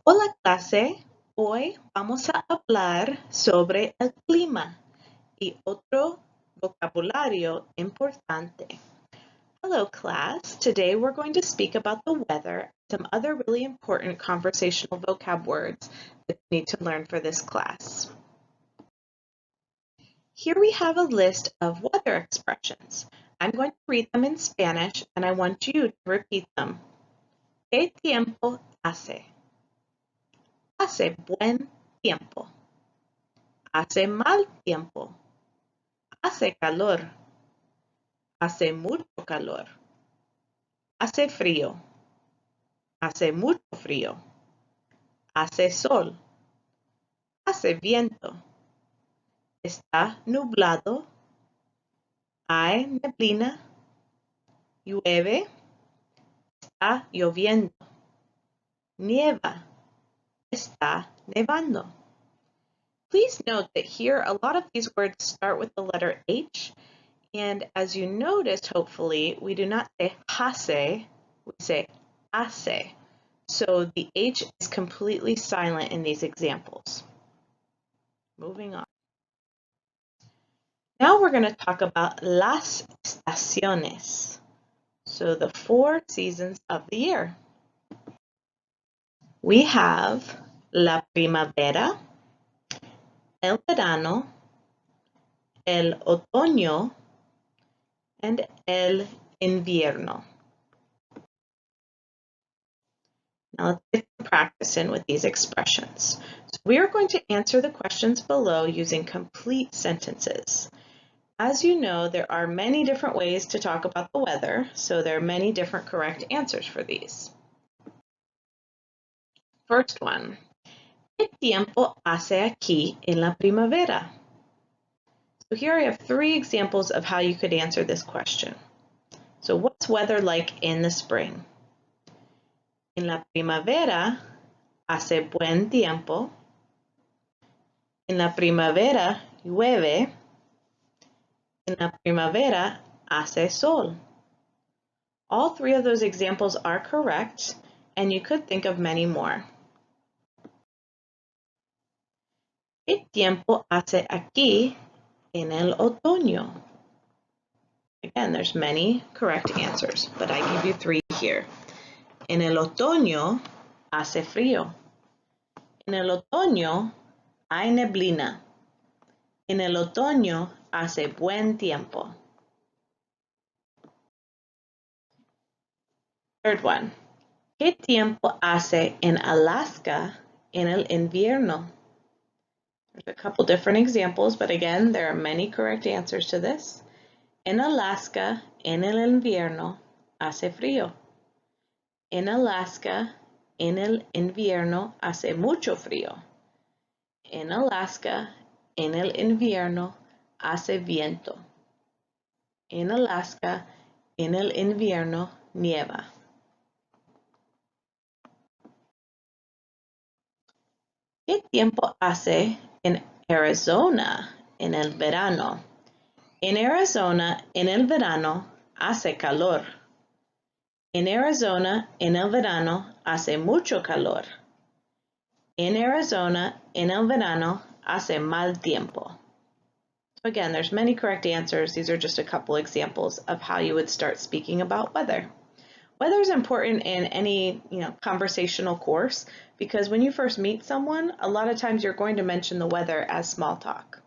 Hola clase, hoy vamos a hablar sobre el clima y otro vocabulario importante. Hello class, today we're going to speak about the weather and some other really important conversational vocab words that you need to learn for this class. Here we have a list of weather expressions. I'm going to read them in Spanish and I want you to repeat them. ¿Qué tiempo hace? Hace buen tiempo. Hace mal tiempo. Hace calor. Hace mucho calor. Hace frío. Hace mucho frío. Hace sol. Hace viento. Está nublado. Hay neblina. Llueve. Está lloviendo. Nieva. Está nevando. Please note that here a lot of these words start with the letter H, and as you noticed, hopefully, we do not say hace, we say hace. So the H is completely silent in these examples. Moving on. Now we're going to talk about las estaciones, so the 4 seasons of the year. We have la primavera, el verano, el otoño, and el invierno. Now let's get some practice in with these expressions. So we are going to answer the questions below using complete sentences. As you know, there are many different ways to talk about the weather, so there are many different correct answers for these. First one, ¿qué tiempo hace aquí en la primavera? So here I have 3 examples of how you could answer this question. So what's weather like in the spring? En la primavera hace buen tiempo. En la primavera llueve. En la primavera hace sol. All 3 of those examples are correct, and you could think of many more. ¿Qué tiempo hace aquí en el otoño? Again, there's many correct answers, but I give you 3 here. En el otoño hace frío. En el otoño hay neblina. En el otoño hace buen tiempo. Third one. ¿Qué tiempo hace en Alaska en el invierno? There's a couple different examples, but again, there are many correct answers to this. En Alaska en el invierno hace frío. En Alaska en el invierno hace mucho frío. En Alaska en el invierno hace viento. En Alaska en el invierno nieva. ¿Qué tiempo hace en Arizona en el verano? En Arizona en el verano hace calor. En Arizona en el verano hace mucho calor. En Arizona en el verano hace mal tiempo. So again, there's many correct answers. These are just a couple examples of how you would start speaking about weather. Weather is important in any conversational course because when you first meet someone, a lot of times you're going to mention the weather as small talk.